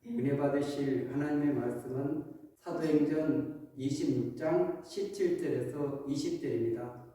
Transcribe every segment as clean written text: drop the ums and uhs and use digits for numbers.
은혜 받으실 하나님의 말씀은 사도행전 26장 17절에서 20절입니다.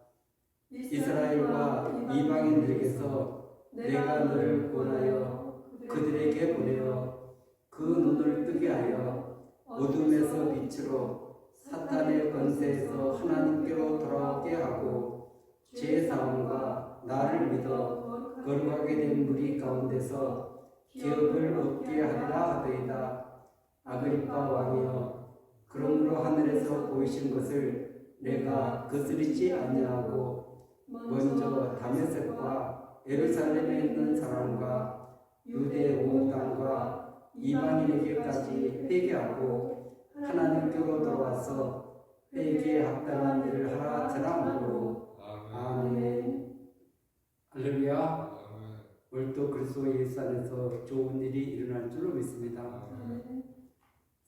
이스라엘과 이방인들에게서 내가 너를 구원하여 그들에게 보내어 그 눈을 뜨게 하여 어둠에서 빛으로 사탄의 권세에서 하나님께로 돌아오게 하고 제 사원과 나를 믿어 거룩하게 된 무리 가운데서 기업을 얻게 하리라 하더이다. 아그리빠 왕이여, 그러므로 하늘에서 보이신 것을 내가 거스르지 아니하고 먼저 다메섹과 예루살렘에 있는 사람과 유대 온 땅과 이방인에게까지 회개하고 하나님께로 돌아와서 회개에 합당한 일을 하라 전함으로. 아멘. 할렐루야. 오늘도 그리스도 예수 안에서 좋은 일이 일어날 줄로 믿습니다.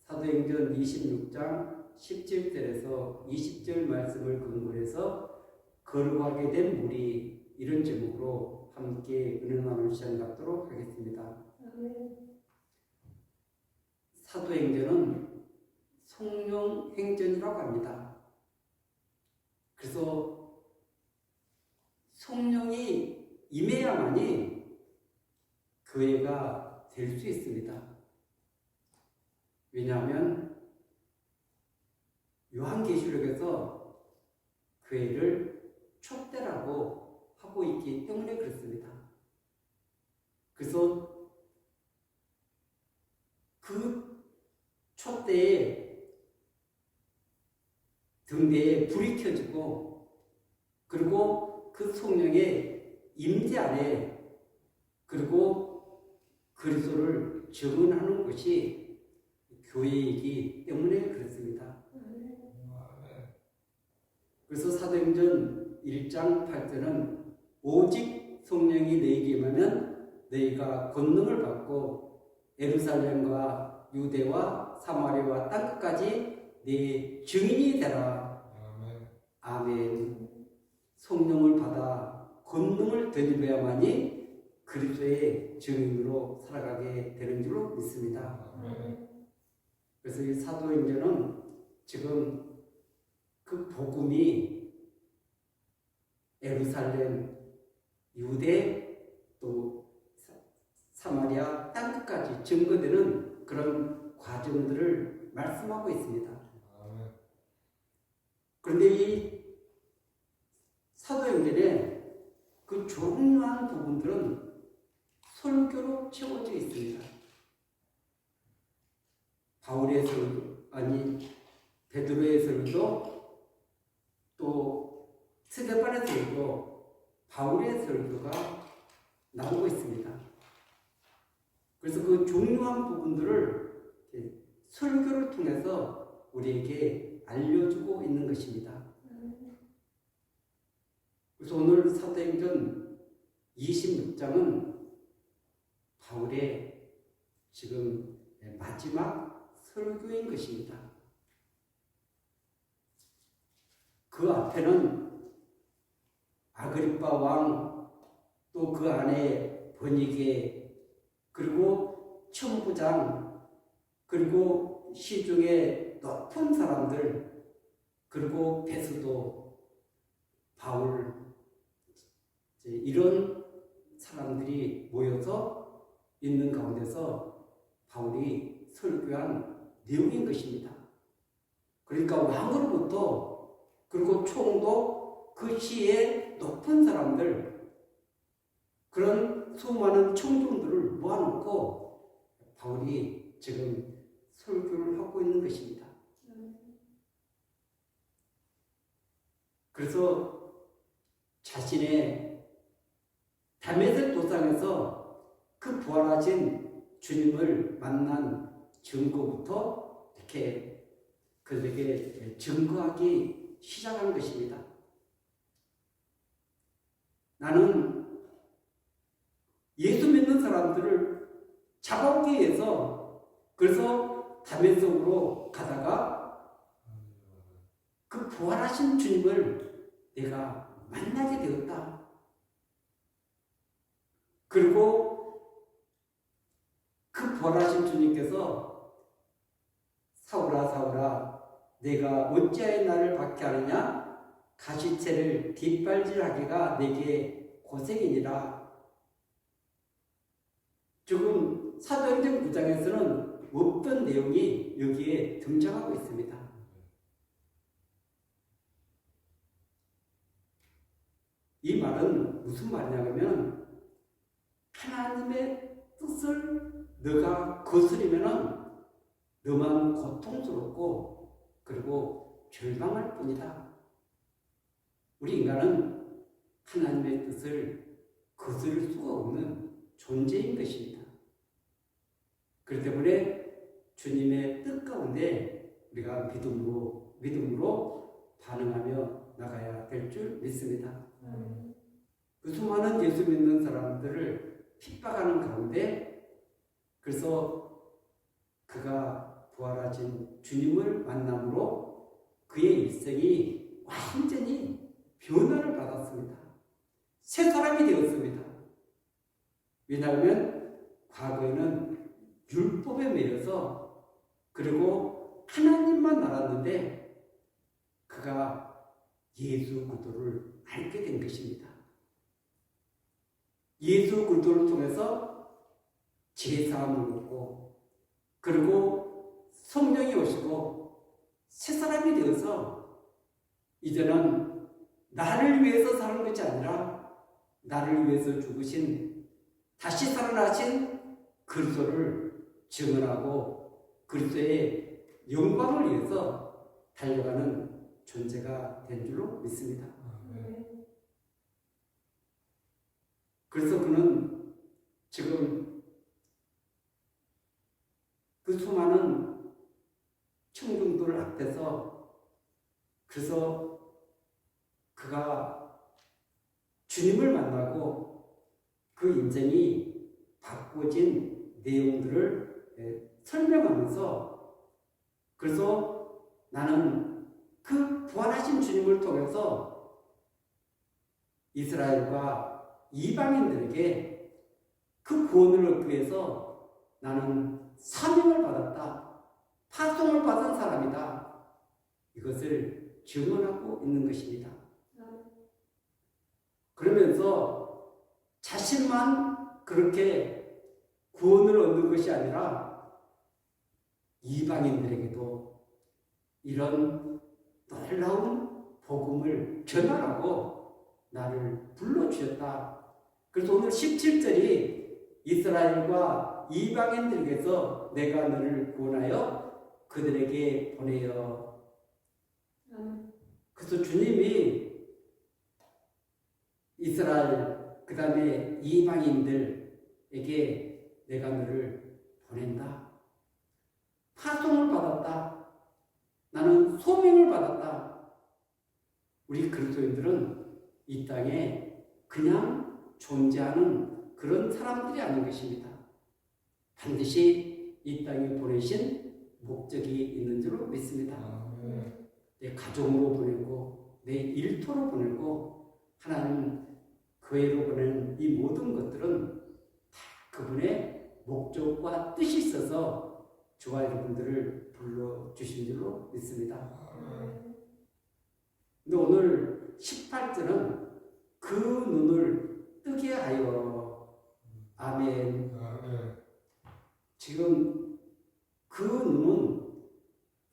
사도행전 26장 17절에서 20절 말씀을 근거로 해서 거룩하게 된 무리, 이런 제목으로 함께 은혜 나눌 시간 갖도록 하겠습니다. 사도행전은 성령행전이라고 합니다. 그래서 성령이 임해야만이 교회가 될 수 있습니다. 왜냐하면 요한계시록에서 교회를 촛대라고 하고 있기 때문에 그렇습니다. 그래서 그 촛대에 등대에 불이 켜지고, 그리고 그 성령의 임재 안에, 그리고 그리스도를 증언하는 것이 교회이기 때문에 그렇습니다. 그래서 사도행전 1장 8절은 오직 성령이 너희에게 임하면 너희가 권능을 받고 예루살렘과 유대와 사마리아와 땅끝까지 네 증인이 되라. 아멘. 성령을 받아 권능을 덧입어야만이 그리스도의 증인으로 살아가게 되는 줄로 믿습니다. 그래서 이 사도행전은 지금 그 복음이 예루살렘, 유대, 또 사마리아 땅끝까지 증거되는 그런 과정들을 말씀하고 있습니다. 그런데 이 사도행전의 그 중요한 부분들은 설교로 채워져 있습니다. 바울의 설교, 베드로의 설교, 또 스데반의 설교, 바울의 설교가 나오고 있습니다. 그래서 그 중요한 부분들을 설교를 통해서 우리에게 알려주고 있는 것입니다. 그래서 오늘 사도행전 26장은 바울의 지금 마지막 설교인 것입니다. 그 앞에는 아그리빠 왕, 또 그 안에 버니게, 그리고 천부장, 그리고 시중의 높은 사람들, 그리고 베스도, 바울, 이런 사람들이 모여서 있는 가운데서 바울이 설교한 내용인 것입니다. 그러니까 왕으로부터, 그리고 총독, 그 시의 높은 사람들, 그런 수많은 청중들을 모아놓고 바울이 지금 설교를 하고 있는 것입니다. 그래서 자신의 다메섹 도상에서 그 부활하신 주님을 만난 증거부터 이렇게 그들에게 증거하기 시작한 것입니다. 나는 예수 믿는 사람들을 잡아오기 위해서, 그래서 다메섹으로 가다가 그 부활하신 주님을 내가 만나게 되었다. 그리고 그 부활하신 주님께서 사울아 사울아 내가 어찌하여 나를 박해하느냐 가시채를 뒷발질하기가 내게 고생이니라. 지금 사도행전 9장에서는 없던 내용이 여기에 등장하고 있습니다. 이 말은 무슨 말이냐면 하나님의 뜻을 너가 거스리면은 너만 고통스럽고 그리고 절망할 뿐이다. 우리 인간은 하나님의 뜻을 거스를 수가 없는 존재인 것입니다. 그렇기 때문에 주님의 뜻 가운데 우리가 믿음으로 반응하며 나가야 될 줄 믿습니다. 그 수많은 예수 믿는 사람들을 핍박하는 가운데 그래서 그가 부활하신 주님을 만남으로 그의 일생이 완전히 변화를 받았습니다. 새 사람이 되었습니다. 왜냐하면 과거에는 율법에 매여서 그리고 하나님만 알았는데 그가 예수 그리스도를 알게 된 것입니다. 예수 그리스도를 통해서 제사함을 얻고 그리고 성령이 오시고 새 사람이 되어서 이제는 나를 위해서 사는 것이 아니라 나를 위해서 죽으신 다시 살아나신 그리스도를 증언하고 그리스도의 영광을 위해서 달려가는 존재가 된 줄로 믿습니다. 그래서 그는 지금 그 수많은 청중들 앞에서 그래서 그가 주님을 만나고 그 인생이 바꿔진 내용들을 설명하면서 그래서 나는 그 부활하신 주님을 통해서 이스라엘과 이방인들에게 그 구원을 얻기 위해서 나는 사명을 받았다. 파송을 받은 사람이다. 이것을 증언하고 있는 것입니다. 그러면서 자신만 그렇게 구원을 얻는 것이 아니라 이방인들에게도 이런 놀라운 복음을 전하라고 나를 불러주셨다. 그래서 오늘 17절이 이스라엘과 이방인들에게서 내가 너를 구원하여 그들에게 보내어. 그래서 주님이 이스라엘 그 다음에 이방인들에게 내가 너를 보낸다. 파송을 받았다. 나는 소명을 받았다. 우리 그리스도인들은 이 땅에 그냥 존재하는 그런 사람들이 아닌 것입니다. 반드시 이 땅에 보내신 목적이 있는 줄로 믿습니다. 내 가정으로 보내고 내 일터로 보내고 하나님 교회로 보낸 이 모든 것들은 다 그분의 목적과 뜻이 있어서 저와 여러분들을 불러주신 줄로 믿습니다. 근데 오늘 18절은 그 눈을 뜨게 하여. 아멘. 지금 그 눈은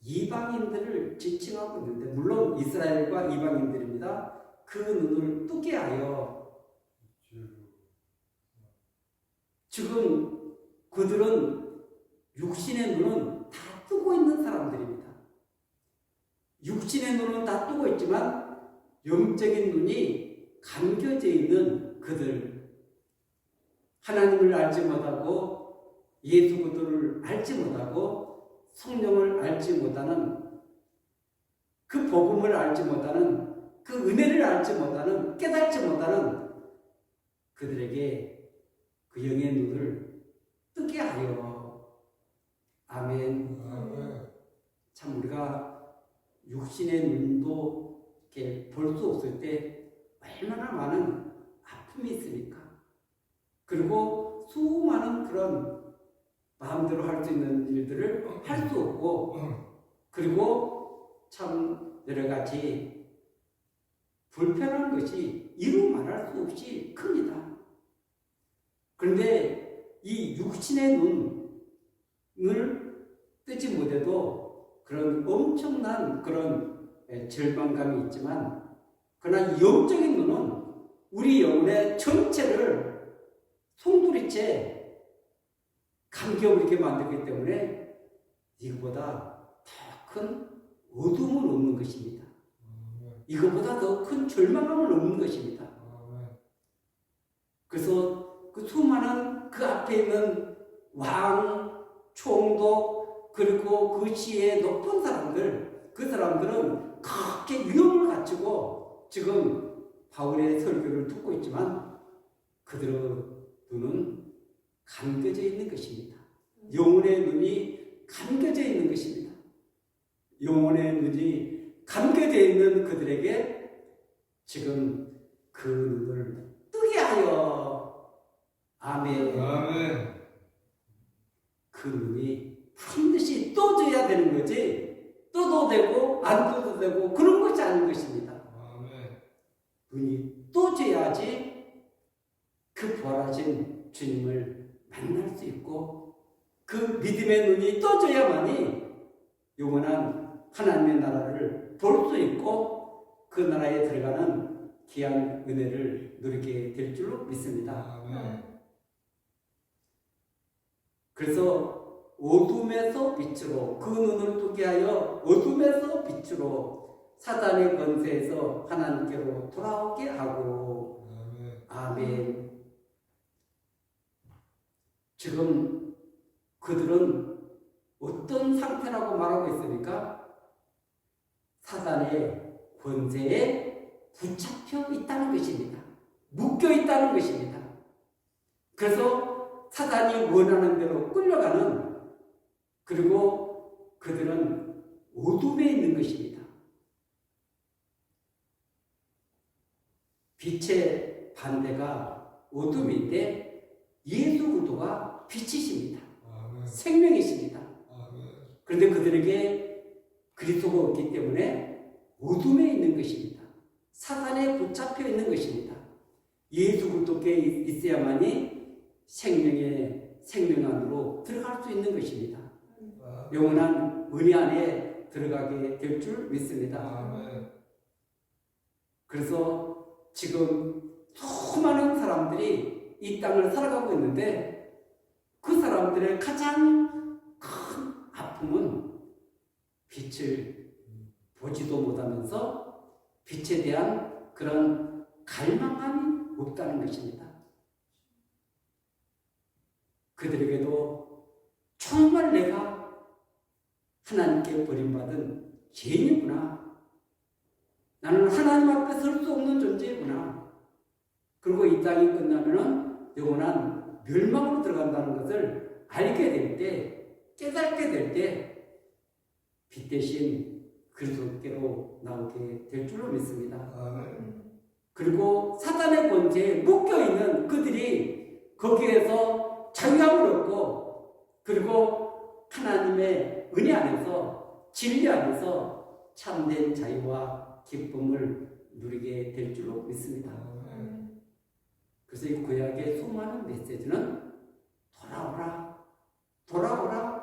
이방인들을 지칭하고 있는데 물론 이스라엘과 이방인들입니다. 그 눈을 뜨게 하여. 지금 그들은 육신의 눈은 다 뜨고 있는 사람들입니다. 육신의 눈은 다 뜨고 있지만 영적인 눈이 감겨져 있는 그들, 하나님을 알지 못하고 예수 그리스도를 알지 못하고 성령을 알지 못하는 그 복음을 알지 못하는 그 은혜를 알지 못하는 깨닫지 못하는 그들에게 그 영의 눈을 뜨게 하여. 아멘. 참 우리가 육신의 눈도 이렇게 볼 수 없을 때 얼마나 많은 아픔이 있습니까? 그리고 수많은 그런 마음대로 할 수 있는 일들을 할 수 없고, 그리고 참 여러 가지 불편한 것이 이루 말할 수 없이 큽니다. 그런데 이 육신의 눈을 뜨지 못해도 그런 엄청난 그런 절망감이 있지만, 그러나 영적인 눈은 우리 영혼의 전체를 송두리째 감격을 있게 만들기 때문에 이거보다 더 큰 어둠은 없는 것입니다. 이거보다 더 큰 절망감은 없는 것입니다. 그래서 그 수많은 그 앞에 있는 왕, 총독, 그리고 그 시의 높은 사람들, 그 사람들은 그렇게 위험을 갖추고 지금 바울의 설교를 듣고 있지만 그들의 눈은 감겨져 있는 것입니다. 영혼의 눈이 감겨져 있는 것입니다. 영혼의 눈이 감겨져 있는 그들에게 지금 그 눈을 뜨게 하여, 아멘. 아멘. 그 눈이 반드시 떠져야 되는 거지, 떠도 되고 안 떠도 되고 그런 것이 아닌 것입니다. 아멘. 눈이 떠져야지 그 부활하신 주님을 만날 수 있고, 그 믿음의 눈이 떠져야만이 영원한 하나님의 나라를 볼 수 있고 그 나라에 들어가는 귀한 은혜를 누리게 될 줄로 믿습니다. 아멘. 그래서 어둠에서 빛으로, 그 눈을 뜨게 하여 어둠에서 빛으로 사단의 권세에서 하나님께로 돌아오게 하고, 아멘. 지금 그들은 어떤 상태라고 말하고 있습니까? 사단의 권세에 붙잡혀 있다는 것입니다. 묶여 있다는 것입니다. 그래서 사단이 원하는 대로 끌려가는, 그리고 그들은 어둠에 있는 것입니다. 빛의 반대가 어둠인데 예수 그리스도가 빛이십니다. 생명이십니다. 그런데 그들에게 그리스도가 없기 때문에 어둠에 있는 것입니다. 사단에 붙잡혀 있는 것입니다. 예수 그리스도께 있어야만이 생명 안으로 들어갈 수 있는 것입니다. 영원한 은혜 안에 들어가게 될 줄 믿습니다. 그래서 지금 수많은 사람들이 이 땅을 살아가고 있는데 그 사람들의 가장 큰 아픔은 빛을 보지도 못하면서 빛에 대한 그런 갈망함이 없다는 것입니다. 그들에게도 정말 내가 하나님께 버림받은 죄인이구나, 나는 하나님 앞에 설 수 없는 존재구나, 그리고 이 땅이 끝나면 영원한 멸망으로 들어간다는 것을 알게 될 때, 깨닫게 될 때 빛 대신 그리스도께로 나오게 될 줄로 믿습니다. 그리고 사단의 권세에 묶여있는 그들이 거기에서 자유함을 얻고, 그리고 하나님의 은혜 안에서, 진리 안에서 참된 자유와 기쁨을 누리게 될 줄로 믿습니다. 그래서 이 구약의 수많은 메시지는 돌아오라, 돌아오라,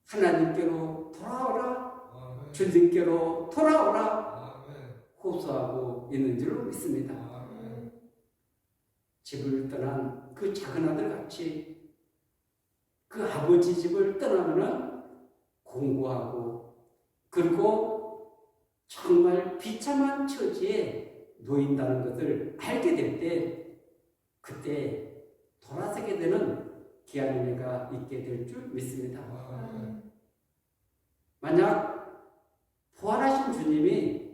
하나님께로 돌아오라, 주님께로 돌아오라 호소하고 있는 줄로 믿습니다. 집을 떠난 그 작은 아들 같이 그 아버지 집을 떠나면은 공고하고, 그리고 정말 비참한 처지에 놓인다는 것을 알게 될 때, 그때 돌아서게 되는 귀한 은혜가 있게 될 줄 믿습니다. 만약 부활하신 주님이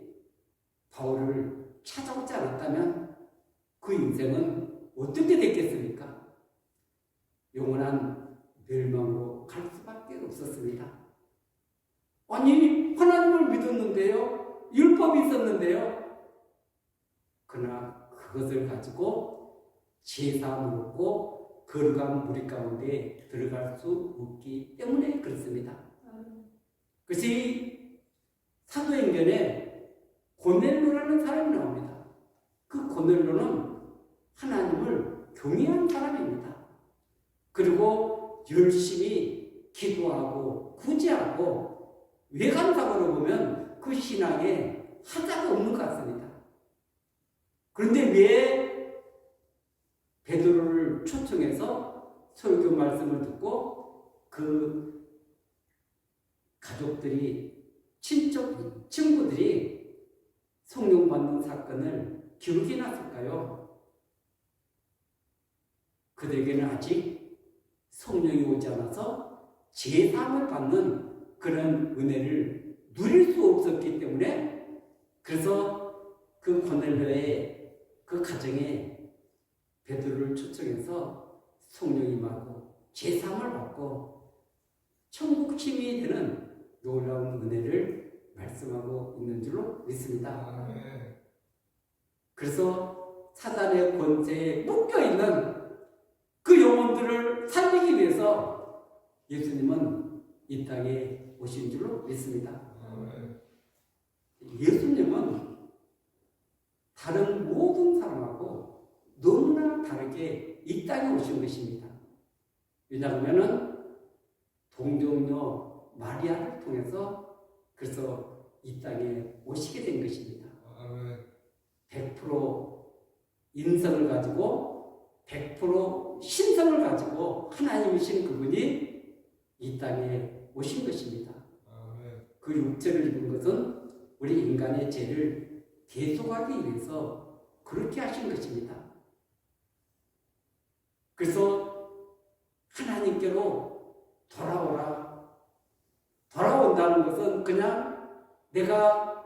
바울을 찾아오지 않았다면 그 인생은 어떻게 됐겠습니까? 영원한 멸망으로 갈 수밖에 없었습니다. 아니, 하나님을 믿었는데요, 율법이 있었는데요. 그러나 그것을 가지고 제사함을 얻고 거룩한 무리 가운데 들어갈 수 없기 때문에 그렇습니다. 그래서 이 사도행전에 고넬료라는 사람이 나옵니다. 그 고넬료는 하나님을 경외한 사람입니다. 그리고 열심히 기도하고 구제하고 외관상으로 보면 그 신앙에 하자가 없는 것 같습니다. 그런데 왜 베드로를 초청해서 설교 말씀을 듣고 그 가족들이 친구들이 성령 받는 사건을 기록해 놨을까요? 그들에게는 아직 성령이 오지 않아서 제사함을 받는 그런 은혜를 누릴 수 없었기 때문에 그래서 그 고넬료의 그 가정에 베드로를 초청해서 성령이 임하고 제사함을 받고 천국 시민이 되는 놀라운 은혜를 말씀하고 있는 줄로 믿습니다. 그래서 사단의 권세에 묶여있는 그 영혼들을 살리기 위해서 예수님은 이 땅에 오신 줄로 믿습니다. 예수님은 다른 모든 사람하고 너무나 다르게 이 땅에 오신 것입니다. 왜냐하면 동정녀 마리아를 통해서 그래서 이 땅에 오시게 된 것입니다. 100% 인성을 가지고 100% 신성을 가지고 하나님이신 그분이 이 땅에 오신 것입니다. 그 육체를 입은 것은 우리 인간의 죄를 대속하기 위해서 그렇게 하신 것입니다. 그래서 하나님께로 돌아온다는 것은 그냥 내가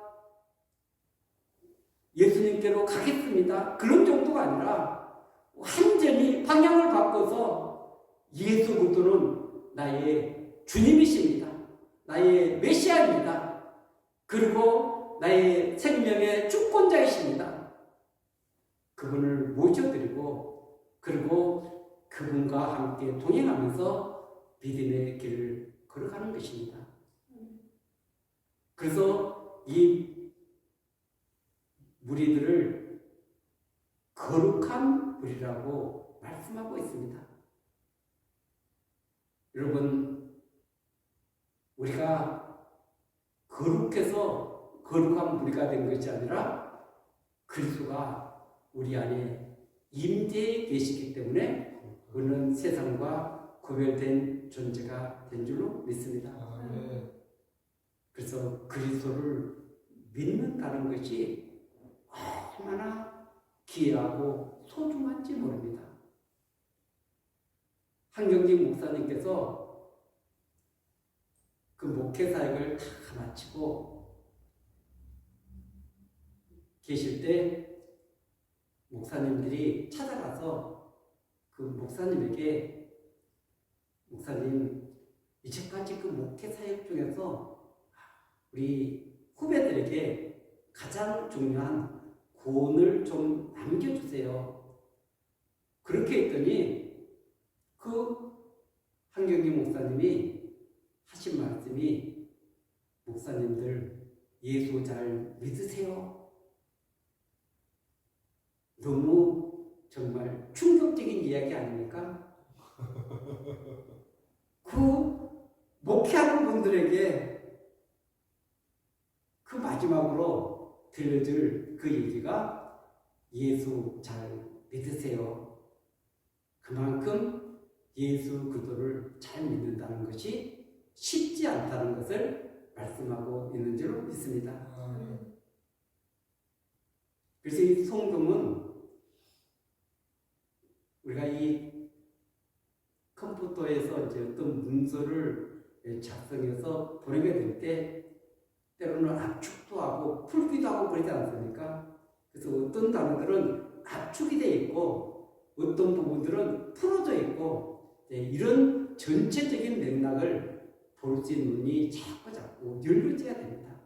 예수님께로 가겠습니다. 그런 정도가 아니라 완전히 방향을 바꿔서 예수 그리스도는 나의 주님이십니다. 나의 메시아입니다. 그리고 나의 생명의 주권자이십니다. 그분을 모셔드리고 그리고 그분과 함께 동행하면서 믿음의 길을 걸어가는 것입니다. 그래서 이 무리들을 거룩한 무리라고 말씀하고 있습니다. 여러분, 우리가 거룩해서 거룩한 무리가 된 것이 아니라 그리스도가 우리 안에 임재해 계시기 때문에 우리는 세상과 구별된 존재가 된 줄로 믿습니다. 그래서 그리스도를 믿는다는 것이 얼마나 귀하고 소중한지 모릅니다. 한경직 목사님께서 그 목회 사역을 다 마치고 계실 때 목사님들이 찾아가서 그 목사님에게 목사님 이제까지 그 목회 사역 중에서 우리 후배들에게 가장 중요한 고언을 좀 남겨주세요. 그렇게 했더니 그 한경기 목사님이 하신 말씀이 목사님들 예수 잘 믿으세요. 너무 정말 충격적인 이야기 아닙니까? 그 목회하는 분들에게 그 마지막으로 들려줄 그 얘기가 예수 잘 믿으세요. 그만큼 예수 그리스도를 잘 믿는다는 것이 쉽지 않다는 것을 말씀하고 있는 줄로 믿습니다. 그래서 이 성경은 우리가 이 컴퓨터에서 이제 어떤 문서를 작성해서 보내게 될 때 때로는 압축도 하고 풀기도 하고 그러지 않습니까? 그래서 어떤 단어들은 압축이 되어 있고 어떤 부분들은 풀어져 있고 이런 전체적인 맥락을 볼 수 있는 눈이 자꾸 열려져야 됩니다.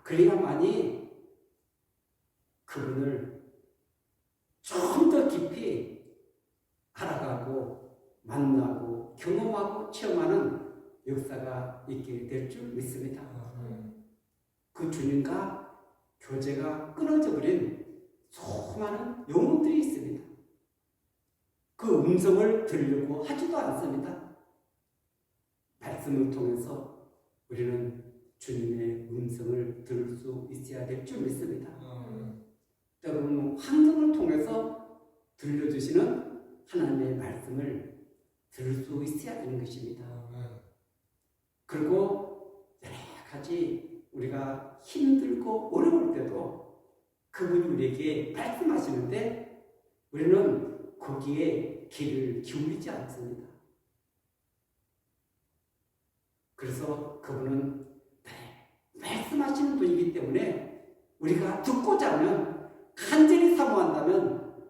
그래야만이 그분을 좀 더 깊이 알아가고 살아가고 만나고 경험하고 체험하는 역사가 있게 될 줄 믿습니다. 그 주님과 교제가 끊어져 버린 수많은 영혼들이 있습니다. 그 음성을 들으려고 하지도 않습니다. 말씀을 통해서 우리는 주님의 음성을 들을 수 있어야 될 줄 믿습니다. 때로는 환경을 통해서 들려주시는 하나님의 말씀을 들을 수 있어야 되는 것입니다. 그리고 여러 가지 우리가 힘들고 어려울 때도 그분이 우리에게 말씀하시는데 우리는 거기에 귀를 기울이지 않습니다. 그래서 그분은 말씀하시는 분이기 때문에 우리가 듣고자 하면 간절히 사모한다면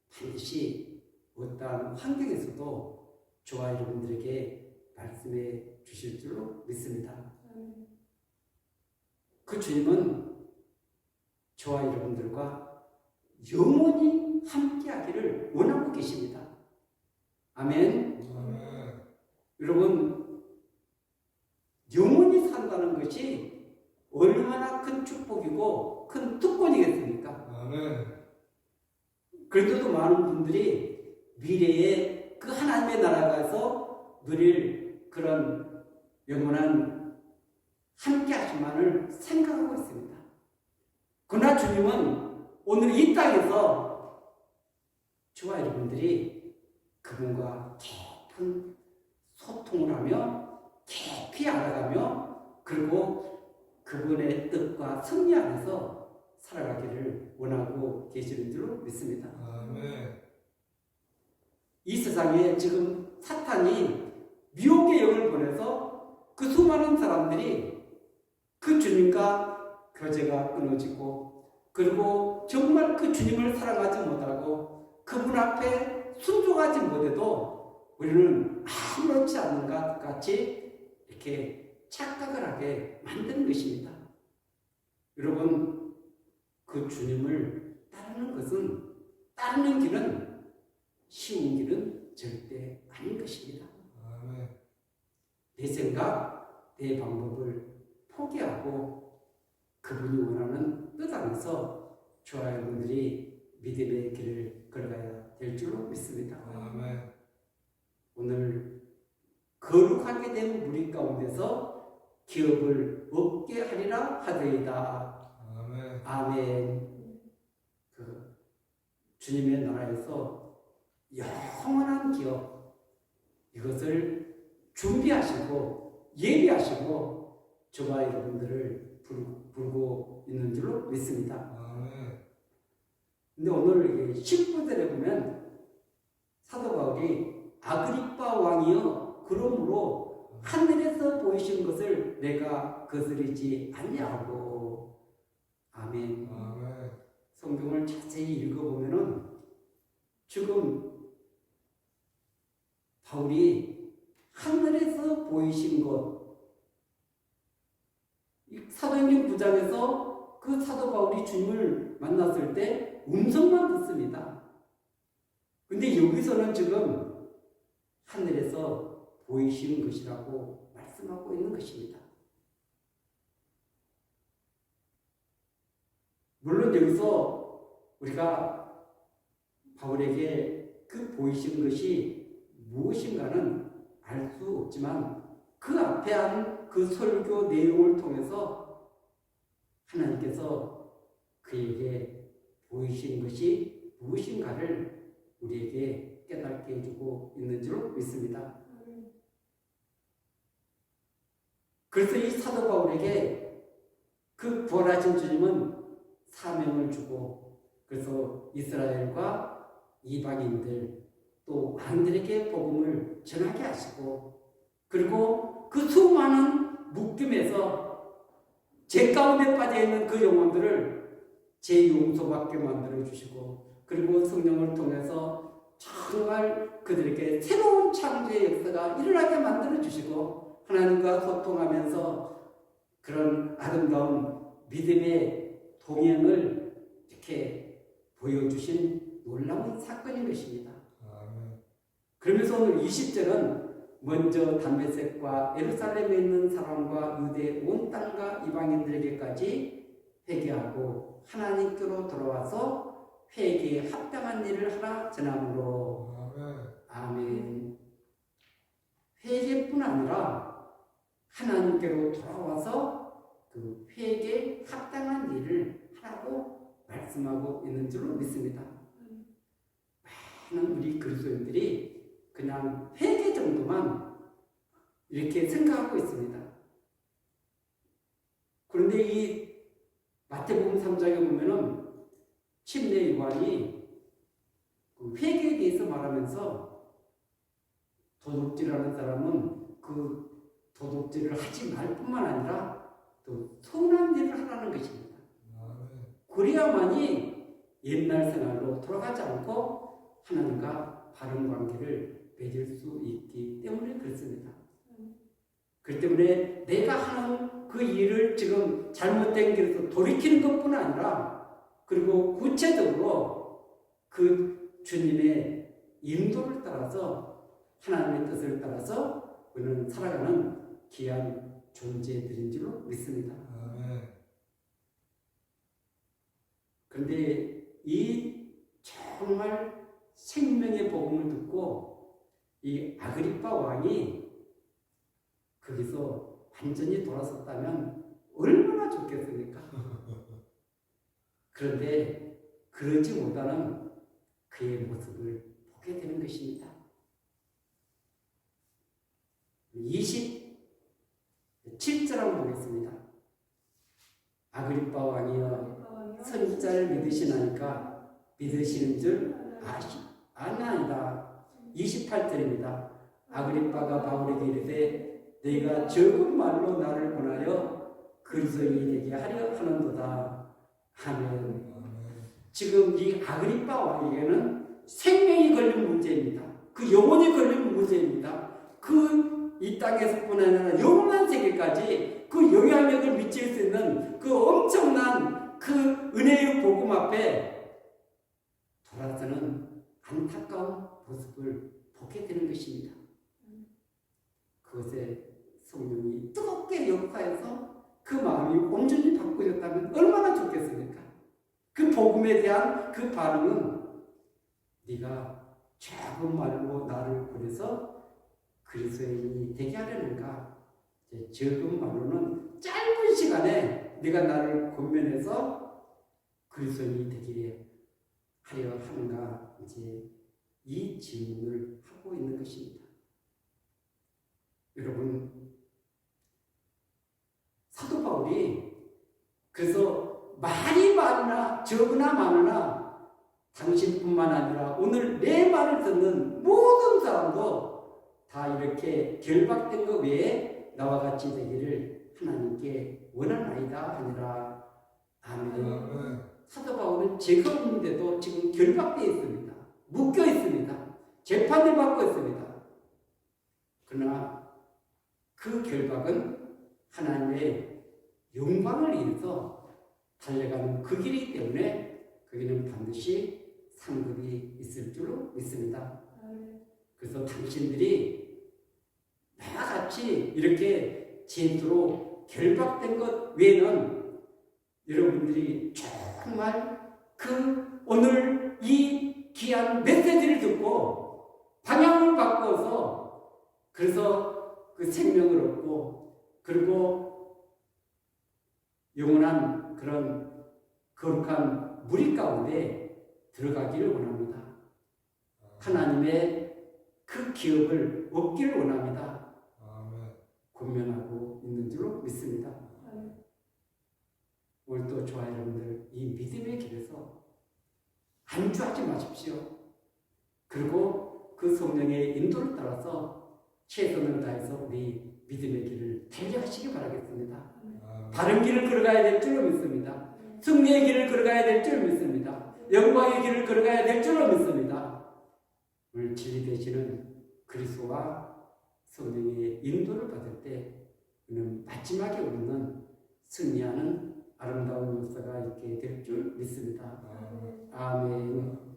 반드시 어떠한 환경에서도 저와 여러분들에게 말씀해 주실 줄로 믿습니다. 그 주님은 저와 여러분들과 영원히 함께하기를 원하고 계십니다. 아멘. 여러분, 영원히 산다는 것이 얼마나 큰 축복이고 큰 특권이겠습니까? 그런데도 많은 분들이 미래에 그 하나님의 나라가서 누릴 그런 영원한 함께 하심만을 생각하고 있습니다. 그러나 주님은 오늘 이 땅에서 저와 여러분들이 그분과 깊은 소통을 하며 깊이 알아가며 그리고 그분의 뜻과 승리 안에서 살아가기를 원하고 계시는 줄로 믿습니다. 이 세상에 지금 사탄이 미혹의 영을 보내서 그 수많은 사람들이 그 주님과 교제가 끊어지고 그리고 정말 그 주님을 사랑하지 못하고 그분 앞에 순종하지 못해도 우리는 아무렇지 않은 것 같이 이렇게 착각을 하게 만드는 것입니다. 여러분, 그 주님을 따르는 길은 쉬운 길은 절대 아닌 것입니다. 내 생각, 내 방법을 포기하고 그분이 원하는 뜻 안에서 저와 여러분들이 믿음의 길을 걸어가야 될 줄로 믿습니다. 오늘 거룩하게 된 무리 가운데서 기업을 얻게 하리라 하더이다. 아멘. 그 주님의 나라에서 영원한 기업 이것을 준비하시고 예비하시고 저와 여러분들을 부르고 있는 줄로 믿습니다. 근데 오늘 10부절에 보면 사도 바울이 아그리빠 왕이여 그러므로 하늘에서 보이신 것을 내가 거스르지 아니하고 아멘. 성경을 자세히 읽어보면은 지금 바울이 하늘에서 보이신 것 사도행전 9장에서 그 사도 바울이 주님을 만났을 때 음성만 듣습니다. 근데 여기서는 지금 하늘에서 보이신 것이라고 말씀하고 있는 것입니다. 물론 여기서 우리가 바울에게 그 보이신 것이 무엇인가는 알 수 없지만 그 앞에 한 그 설교 내용을 통해서 하나님께서 그에게 보이신 것이 무엇인가를 우리에게 깨닫게 해주고 있는 줄 믿습니다. 그래서 이 사도 바울에게 그 부활하신 주님은 사명을 주고 그래서 이스라엘과 이방인들 또 왕들에게 복음을 전하게 하시고 그리고 그 수많은 묶임에서 죄 가운데 빠져있는 그 영혼들을 재용서받게 만들어주시고 그리고 성령을 통해서 정말 그들에게 새로운 창조의 역사가 일어나게 만들어주시고 하나님과 소통하면서 그런 아름다운 믿음의 동행을 이렇게 보여주신 놀라운 사건인 것입니다. 그러면서 오늘 20절은 먼저 담메색과 예루살렘에 있는 사람과 유대 온 땅과 이방인들에게까지 회개하고 하나님께로 돌아와서 회개에 합당한 일을 하라 전함으로. 아멘. 회개뿐 아니라 하나님께로 돌아와서 그 회개에 합당한 일을 하라고 말씀하고 있는 줄로 믿습니다. 많은 우리 그리스도인들이 그냥 회개 정도만 이렇게 생각하고 있습니다. 그런데 이 마태복음 3장에 보면은 침례 요한이 그 회개에 대해서 말하면서 도둑질하는 사람은 그 도둑질을 하지 말 뿐만 아니라 또 선한 일을 하라는 것입니다. 그래야만이 옛날 생활로 돌아가지 않고 하나님과 바른 관계를 맺을 수 있기 때문에 그렇습니다. 그렇기 때문에 내가 하는 그 일을 지금 잘못된 길에서 돌이키는 것뿐 아니라 그리고 구체적으로 그 주님의 인도를 따라서 하나님의 뜻을 따라서 우리는 살아가는 귀한 존재들인 줄로 믿습니다. 그런데 이 정말 생명의 복음을 듣고 이 아그리빠 왕이 거기서 완전히 돌아섰다면 얼마나 좋겠습니까? 그런데 그러지 못하는 그의 모습을 보게 되는 것입니다. 27절 한번 보겠습니다. 아그리빠 왕이여 선지자를 믿으시나니까 믿으시는 줄 아나이다. 28절입니다. 아그리빠가 바울에게 이르되 내가 적은 말로 나를 권하여 그리스도인이 되게 하려 하는도다. 아멘. 지금 이 아그리빠 왕에게는 생명이 걸린 문제입니다. 그 영혼이 걸린 문제입니다. 그 이 땅에서뿐 아니라 영원한 세계까지 그 영향력을 미칠 수 있는 그 엄청난 그 은혜의 복음 앞에 돌아서는 안타까운 모습을 보게 되는 것입니다. 그것에 성령이 뜨겁게 역사해서 그 마음이 온전히 바꾸어졌다면 얼마나 좋겠습니까? 그 복음에 대한 그 반응은 네가 작은 말로 나를 보내서 그리스도인이 되게 하려는가? 적은 말로는 짧은 시간에 네가 나를 권면해서 그리스도인이 되게 하려 하는가? 이제 이 질문을 하고 있는 것입니다. 여러분, 사도 바울이 그래서 말이 많으나 적으나 많으나 당신뿐만 아니라 오늘 내 말을 듣는 모든 사람도 다 이렇게 결박된 것 외에 나와 같이 되기를 하나님께 원하나이다 하니라. 아멘. 사도 바울은 죄가 없는데도 지금 결박되어 있습니다. 묶여 있습니다. 재판을 받고 있습니다. 그러나 그 결박은 하나님의 영광을 위해서 달려가는 그 길이기 때문에 거기는 반드시 상급이 있을 줄로 믿습니다. 그래서 당신들이 나와 같이 이렇게 진도로 결박된 것 외에는 여러분들이 정말 그 오늘 이 귀한 메시지를 듣고 방향을 바꿔서 그래서 그 생명을 얻고 그리고 영원한 그런 거룩한 무리 가운데 들어가기를 원합니다. 하나님의 그 기업을 얻기를 원합니다. 권면하고 있는 줄로 믿습니다. 오늘도 저와 여러분들 이 믿음의 길에서 안주하지 마십시오. 그리고 그 성령의 인도를 따라서 최선을 다해서 우리 믿음의 길을 달려가시기 바라겠습니다. 바른 길을 걸어가야 될 줄로 믿습니다. 승리의 길을 걸어가야 될 줄로 믿습니다. 영광의 길을 걸어가야 될 줄로 믿습니다. 오늘 진리 되시는 그리스도와 성령의 인도를 받을 때 우리는 마지막에 오는 승리하는 아름다운 역사가 있게 될 줄 믿습니다. 아멘.